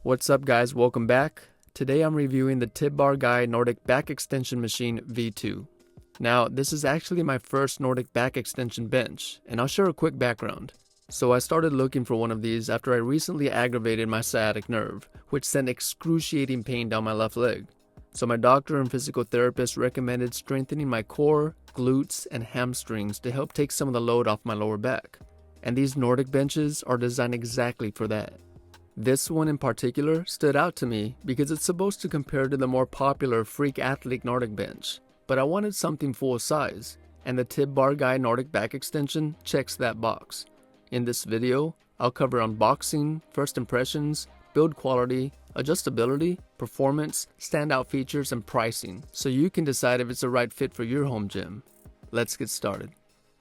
What's up guys, welcome back. Today I'm reviewing the Tib Bar Guy Nordic Back Extension Machine V2. Now, this is actually my first Nordic back extension bench, and I'll share a quick background. So I started looking for one of these after I recently aggravated my sciatic nerve, which sent excruciating pain down my left leg. So my doctor and physical therapist recommended strengthening my core, glutes, and hamstrings to help take some of the load off my lower back. And these Nordic benches are designed exactly for that. This one in particular stood out to me because it's supposed to compare to the more popular Freak Athlete Nordic bench, but I wanted something full size, and the Tib Bar Guy Nordic back extension checks that box. In this video, I'll cover unboxing, first impressions, build quality, adjustability, performance, standout features, and pricing, so you can decide if it's the right fit for your home gym. Let's get started.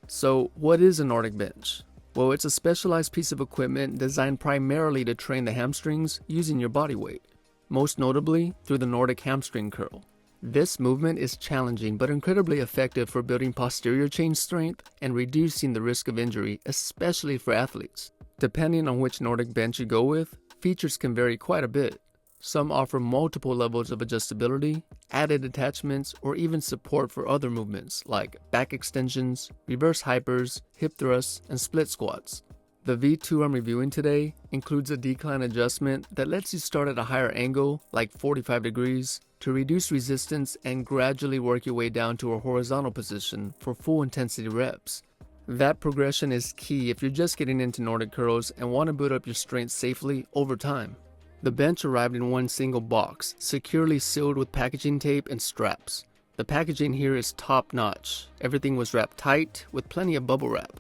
So, what is a Nordic bench? Well, it's a specialized piece of equipment designed primarily to train the hamstrings using your body weight, most notably through the Nordic hamstring curl. This movement is challenging but incredibly effective for building posterior chain strength and reducing the risk of injury, especially for athletes. Depending on which Nordic bench you go with, features can vary quite a bit. Some offer multiple levels of adjustability, added attachments, or even support for other movements like back extensions, reverse hypers, hip thrusts, and split squats. The V2 I'm reviewing today includes a decline adjustment that lets you start at a higher angle, like 45 degrees, to reduce resistance and gradually work your way down to a horizontal position for full intensity reps. That progression is key if you're just getting into Nordic curls and want to build up your strength safely over time. The bench arrived in one single box, securely sealed with packaging tape and straps. The packaging here is top notch. Everything was wrapped tight with plenty of bubble wrap.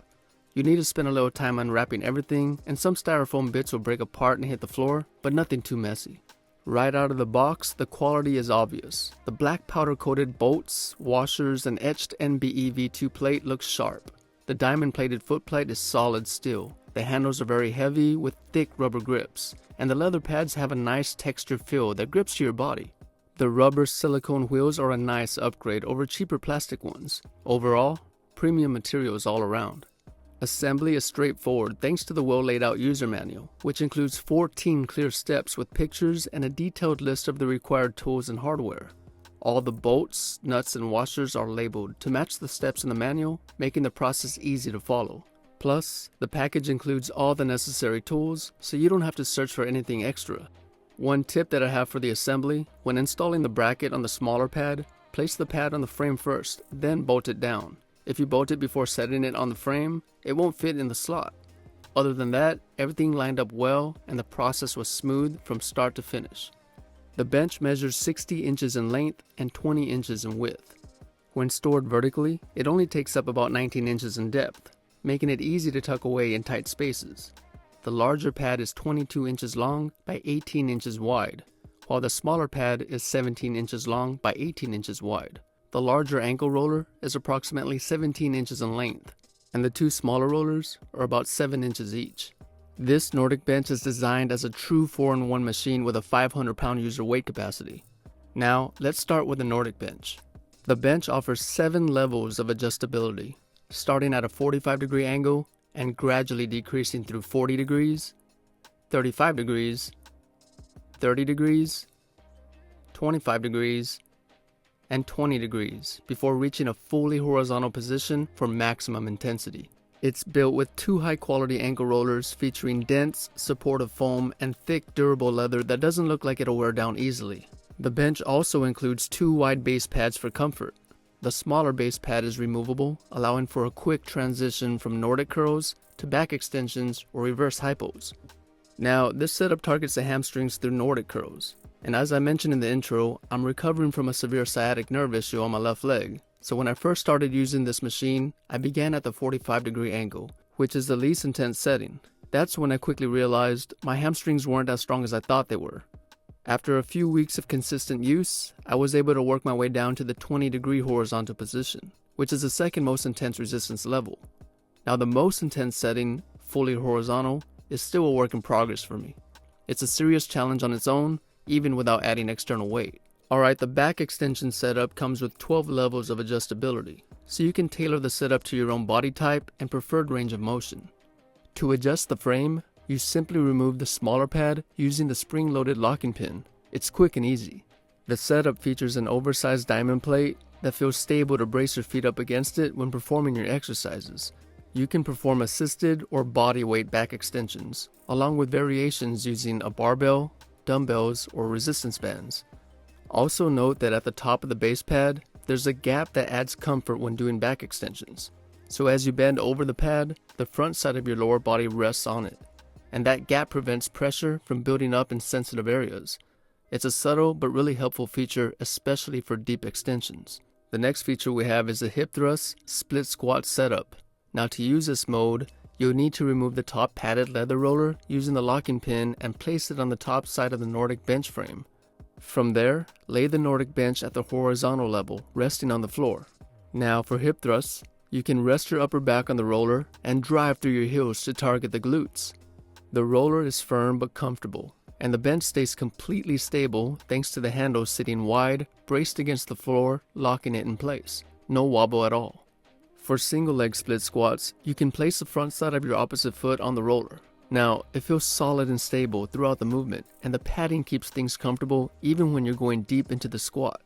You need to spend a little time unwrapping everything, and some styrofoam bits will break apart and hit the floor, but nothing too messy. Right out of the box, the quality is obvious. The black powder-coated bolts, washers, and etched NBE V2 plate looks sharp. The diamond-plated footplate is solid steel. The handles are very heavy with thick rubber grips, and the leather pads have a nice texture feel that grips to your body. The rubber silicone wheels are a nice upgrade over cheaper plastic ones. Overall, premium materials all around. Assembly is straightforward thanks to the well laid out user manual, which includes 14 clear steps with pictures and a detailed list of the required tools and hardware. All the bolts, nuts, and washers are labeled to match the steps in the manual, making the process easy to follow. Plus, the package includes all the necessary tools, so you don't have to search for anything extra. One tip that I have for the assembly: when installing the bracket on the smaller pad, place the pad on the frame first, then bolt it down. If you bolt it before setting it on the frame, it won't fit in the slot. Other than that, everything lined up well and the process was smooth from start to finish. The bench measures 60 inches in length and 20 inches in width. When stored vertically, it only takes up about 19 inches in depth, making it easy to tuck away in tight spaces. The larger pad is 22 inches long by 18 inches wide, while the smaller pad is 17 inches long by 18 inches wide. The larger ankle roller is approximately 17 inches in length, and the two smaller rollers are about 7 inches each. This Nordic bench is designed as a true 4-in-1 machine with a 500-pound user weight capacity. Now, let's start with the Nordic bench. The bench offers 7 levels of adjustability, starting at a 45-degree angle and gradually decreasing through 40 degrees, 35 degrees, 30 degrees, 25 degrees, and 20 degrees before reaching a fully horizontal position for maximum intensity. It's built with 2 high-quality ankle rollers featuring dense, supportive foam and thick, durable leather that doesn't look like it'll wear down easily. The bench also includes 2 wide base pads for comfort. The smaller base pad is removable, allowing for a quick transition from Nordic curls to back extensions or reverse hypos. Now, this setup targets the hamstrings through Nordic curls. And as I mentioned in the intro, I'm recovering from a severe sciatic nerve issue on my left leg. So when I first started using this machine, I began at the 45-degree angle, which is the least intense setting. That's when I quickly realized my hamstrings weren't as strong as I thought they were. After a few weeks of consistent use, I was able to work my way down to the 20-degree horizontal position, which is the second most intense resistance level. Now the most intense setting, fully horizontal, is still a work in progress for me. It's a serious challenge on its own, even without adding external weight. Alright, the back extension setup comes with 12 levels of adjustability, so you can tailor the setup to your own body type and preferred range of motion. To adjust the frame, You simply remove the smaller pad using the spring-loaded locking pin. It's quick and easy. The setup features an oversized diamond plate that feels stable to brace your feet up against it when performing your exercises. You can perform assisted or body weight back extensions, along with variations using a barbell, dumbbells, or resistance bands. Also note that at the top of the base pad, there's a gap that adds comfort when doing back extensions. So as you bend over the pad, the front side of your lower body rests on it, and that gap prevents pressure from building up in sensitive areas. It's a subtle but really helpful feature, especially for deep extensions. The next feature we have is a hip thrust split squat setup. Now to use this mode, you'll need to remove the top padded leather roller using the locking pin and place it on the top side of the Nordic Bench frame. From there, lay the Nordic Bench at the horizontal level, resting on the floor. Now for hip thrusts, you can rest your upper back on the roller and drive through your heels to target the glutes. The roller is firm but comfortable, and the bench stays completely stable thanks to the handle sitting wide, braced against the floor, locking it in place. No wobble at all. For single leg split squats, you can place the front side of your opposite foot on the roller. Now, it feels solid and stable throughout the movement, and the padding keeps things comfortable even when you're going deep into the squat.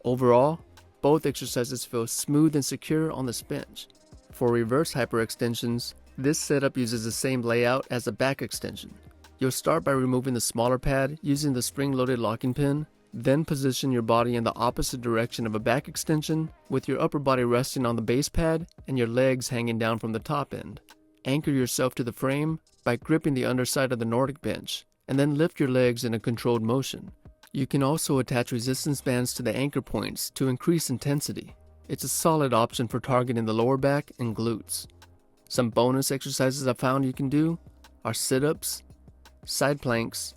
Overall, both exercises feel smooth and secure on this bench. For reverse hyperextensions, this setup uses the same layout as a back extension. You'll start by removing the smaller pad using the spring-loaded locking pin, then position your body in the opposite direction of a back extension with your upper body resting on the base pad and your legs hanging down from the top end. Anchor yourself to the frame by gripping the underside of the Nordic Bench, and then lift your legs in a controlled motion. You can also attach resistance bands to the anchor points to increase intensity. It's a solid option for targeting the lower back and glutes. Some bonus exercises I found you can do are sit-ups, side planks,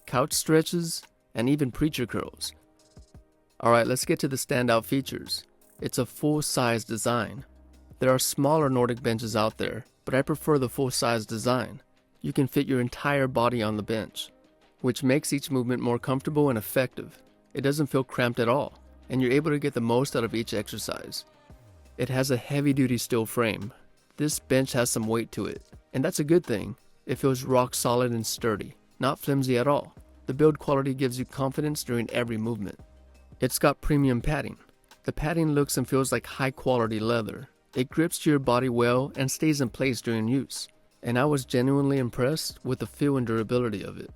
couch stretches, and even preacher curls. Alright, let's get to the standout features. It's a full-size design. There are smaller Nordic benches out there, but I prefer the full-size design. You can fit your entire body on the bench, which makes each movement more comfortable and effective. It doesn't feel cramped at all, and you're able to get the most out of each exercise. It has a heavy-duty steel frame. This bench has some weight to it, and that's a good thing. It feels rock solid and sturdy, not flimsy at all. The build quality gives you confidence during every movement. It's got premium padding. The padding looks and feels like high-quality leather. It grips to your body well and stays in place during use, and I was genuinely impressed with the feel and durability of it.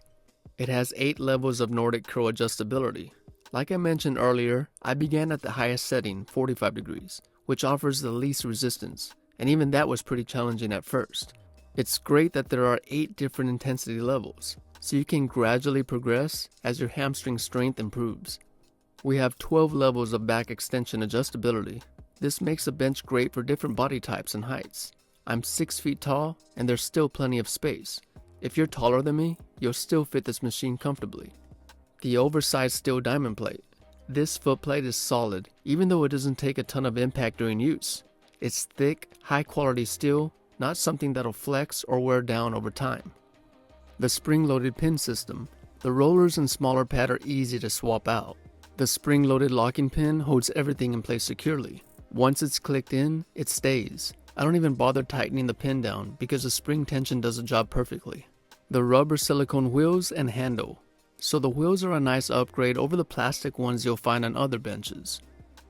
It has 8 levels of Nordic curl adjustability. Like I mentioned earlier, I began at the highest setting, 45 degrees, which offers the least resistance, and even that was pretty challenging at first. It's great that there are 8 different intensity levels, so you can gradually progress as your hamstring strength improves. We have 12 levels of back extension adjustability. This makes the bench great for different body types and heights. I'm 6 feet tall, and there's still plenty of space. If you're taller than me, you'll still fit this machine comfortably. The oversized steel diamond plate. This foot plate is solid, even though it doesn't take a ton of impact during use. It's thick, high-quality steel, not something that'll flex or wear down over time. The spring-loaded pin system. The rollers and smaller pad are easy to swap out. The spring-loaded locking pin holds everything in place securely. Once it's clicked in, it stays. I don't even bother tightening the pin down because the spring tension does the job perfectly. The rubber silicone wheels and handle. So the wheels are a nice upgrade over the plastic ones you'll find on other benches.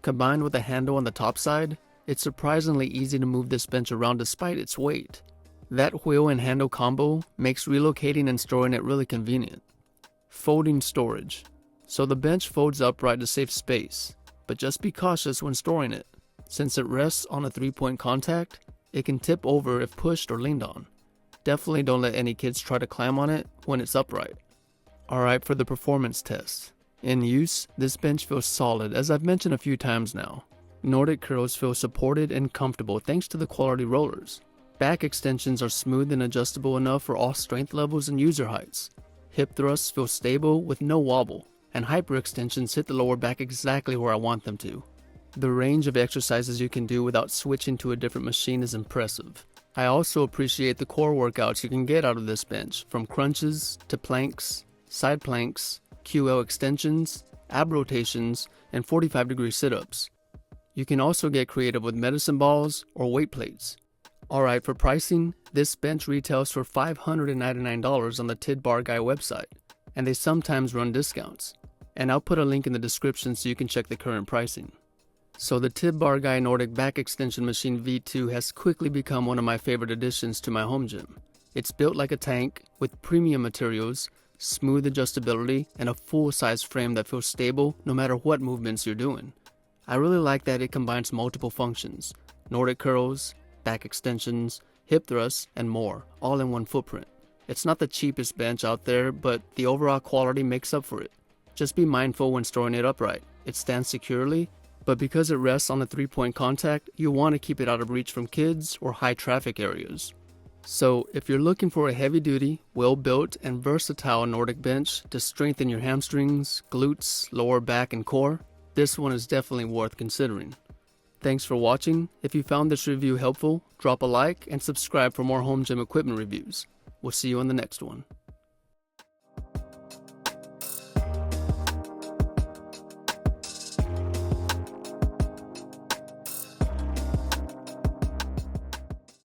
Combined with a handle on the top side, it's surprisingly easy to move this bench around despite its weight. That wheel and handle combo makes relocating and storing it really convenient. Folding storage. So the bench folds upright to save space, but just be cautious when storing it. Since it rests on a 3-point contact, it can tip over if pushed or leaned on. Definitely don't let any kids try to climb on it when it's upright. Alright, for the performance test. In use, this bench feels solid, as I've mentioned a few times now. Nordic curls feel supported and comfortable thanks to the quality rollers. Back extensions are smooth and adjustable enough for all strength levels and user heights. Hip thrusts feel stable with no wobble, and hyperextensions hit the lower back exactly where I want them to. The range of exercises you can do without switching to a different machine is impressive. I also appreciate the core workouts you can get out of this bench, from crunches to planks, side planks, QL extensions, ab rotations, and 45-degree sit-ups. You can also get creative with medicine balls or weight plates. Alright, for pricing, this bench retails for $599 on the TID Bar Guy website, and they sometimes run discounts. And I'll put a link in the description so you can check the current pricing. So the TID Bar Guy Nordic Back Extension Machine V2 has quickly become one of my favorite additions to my home gym. It's built like a tank with premium materials, smooth adjustability, and a full-size frame that feels stable no matter what movements you're doing. I really like that it combines multiple functions: Nordic curls, back extensions, hip thrusts, and more, all in one footprint. It's not the cheapest bench out there, but the overall quality makes up for it. Just be mindful when storing it upright. It stands securely, but because it rests on a 3-point contact, you'll want to keep it out of reach from kids or high traffic areas. So if you're looking for a heavy-duty, well-built, and versatile Nordic bench to strengthen your hamstrings, glutes, lower back, and core, this one is definitely worth considering. Thanks for watching. If you found this review helpful, drop a like and subscribe for more home gym equipment reviews. We'll see you on the next one.